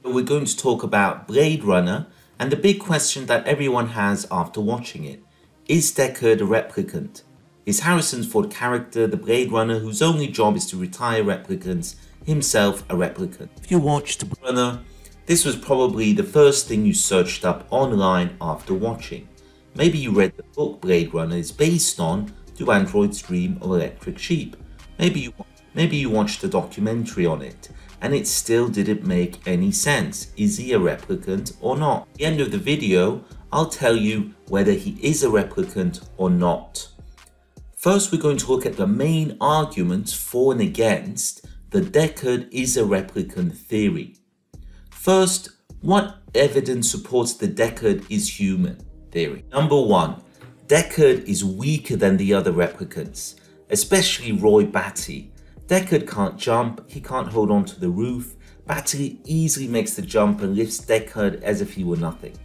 We're going to talk about Blade Runner and the big question that everyone has after watching it. Is Deckard a replicant? Is Harrison Ford character, the Blade Runner, whose only job is to retire replicants, himself a replicant? If you watched Blade Runner, this was probably the first thing you searched up online after watching. Maybe you read the book Blade Runner is based on Do Androids Dream of Electric Sheep? Maybe you watched a documentary on it, and it still didn't make any sense. Is he a replicant or not? At the end of the video, I'll tell you whether he is a replicant or not. First, we're going to look at the main arguments for and against the Deckard is a replicant theory. First, what evidence supports the Deckard is human theory? Number one, Deckard is weaker than the other replicants, especially Roy Batty. Deckard can't jump, he can't hold on to the roof. Batty easily makes the jump and lifts Deckard as if he were nothing.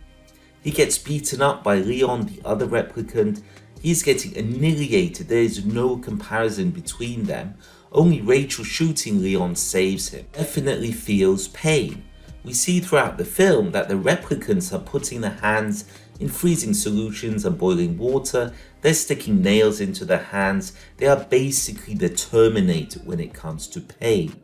He gets beaten up by Leon, the other replicant. He's getting annihilated, there is no comparison between them. Only Rachel shooting Leon saves him. Definitely feels pain. We see throughout the film that the replicants are putting their hands in freezing solutions and boiling water. They're sticking nails into their hands. They are basically the Terminator when it comes to pain.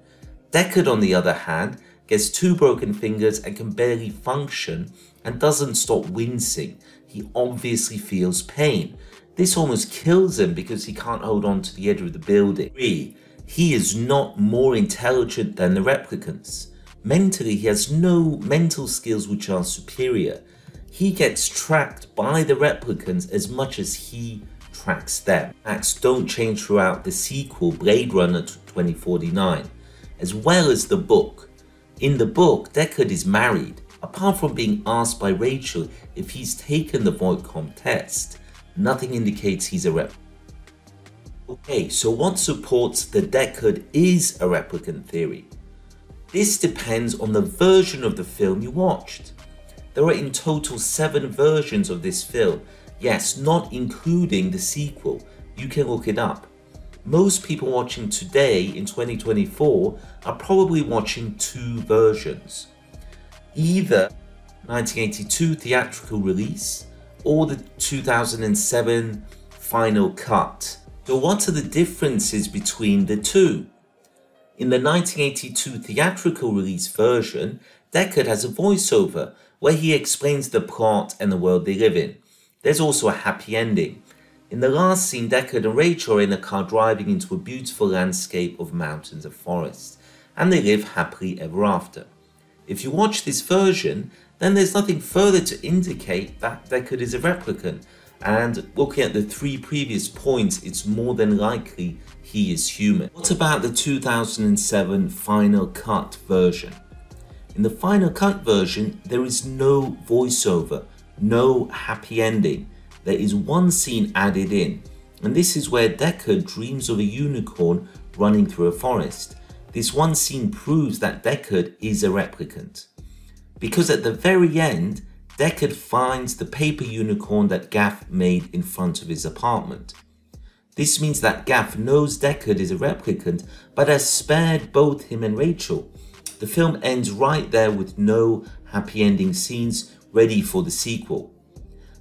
Deckard, on the other hand, gets 2 broken fingers and can barely function and doesn't stop wincing. He obviously feels pain. This almost kills him because he can't hold on to the edge of the building. 3. He is not more intelligent than the replicants. Mentally, he has no mental skills which are superior. He gets tracked by the replicants as much as he tracks them. Facts don't change throughout the sequel Blade Runner 2049, as well as the book. In the book, Deckard is married. Apart from being asked by Rachel if he's taken the Voidcom test, nothing indicates he's a replicant. Okay, so what supports the Deckard is a replicant theory? This depends on the version of the film you watched. There are in total 7 versions of this film. Yes, not including the sequel. You can look it up. Most people watching today in 2024 are probably watching 2 versions. Either 1982 theatrical release or the 2007 final cut. So what are the differences between the two? In the 1982 theatrical release version, Deckard has a voiceover where he explains the plot and the world they live in. There's also a happy ending. In the last scene, Deckard and Rachel are in a car driving into a beautiful landscape of mountains and forests, and they live happily ever after. If you watch this version, then there's nothing further to indicate that Deckard is a replicant, and looking at the 3 previous points, it's more than likely he is human. What about the 2007 final cut version? In the final cut version, there is no voiceover, no happy ending. There is one scene added in, and this is where Deckard dreams of a unicorn running through a forest. This one scene proves that Deckard is a replicant, because at the very end, Deckard finds the paper unicorn that Gaff made in front of his apartment. This means that Gaff knows Deckard is a replicant, but has spared both him and Rachel. The film ends right there with no happy ending scenes ready for the sequel.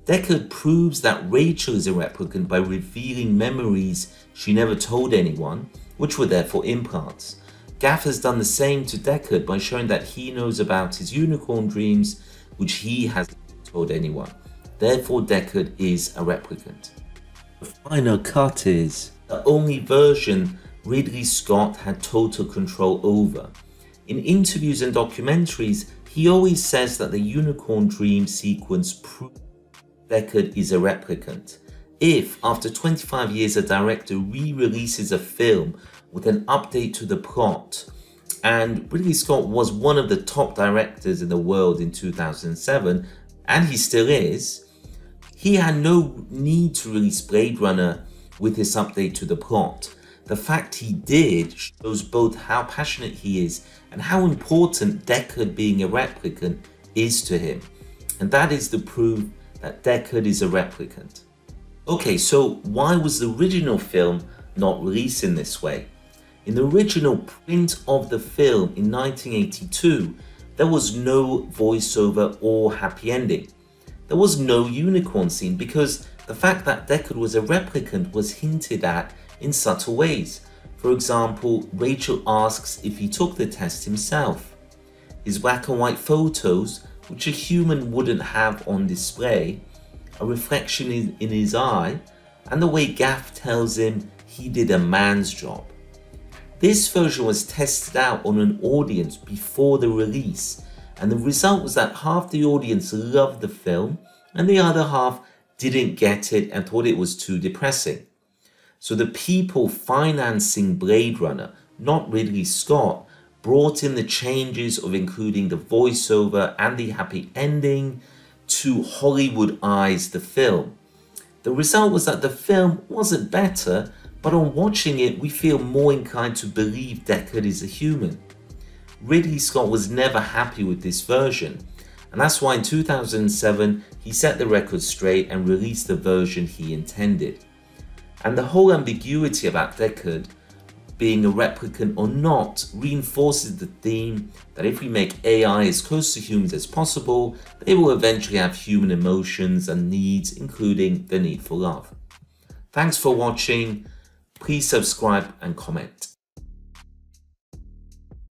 Deckard proves that Rachel is a replicant by revealing memories she never told anyone, which were therefore implants. Gaff has done the same to Deckard by showing that he knows about his unicorn dreams, which he hasn't told anyone. Therefore, Deckard is a replicant. The final cut is the only version Ridley Scott had total control over. In interviews and documentaries, he always says that the unicorn dream sequence proves Deckard is a replicant. If, after 25 years, a director re-releases a film with an update to the plot, and Ridley Scott was one of the top directors in the world in 2007, and he still is, he had no need to release Blade Runner with this update to the plot. The fact he did shows both how passionate he is and how important Deckard being a replicant is to him. And that is the proof that Deckard is a replicant. Okay, so why was the original film not released in this way? In the original print of the film in 1982, there was no voiceover or happy ending. There was no unicorn scene because the fact that Deckard was a replicant was hinted at in subtle ways. For example, Rachel asks if he took the test himself. His black and white photos, which a human wouldn't have on display, a reflection in his eye, and the way Gaff tells him he did a man's job. This version was tested out on an audience before the release, and the result was that half the audience loved the film and the other half didn't get it and thought it was too depressing. So the people financing Blade Runner, not Ridley Scott, brought in the changes of including the voiceover and the happy ending to Hollywoodize the film. The result was that the film wasn't better, but on watching it we feel more inclined to believe Deckard is a human. Ridley Scott was never happy with this version, and that's why in 2007 he set the record straight and released the version he intended. And the whole ambiguity about Deckard being a replicant or not reinforces the theme that if we make AI as close to humans as possible, they will eventually have human emotions and needs, including the need for love. Thanks for watching. Please subscribe and comment.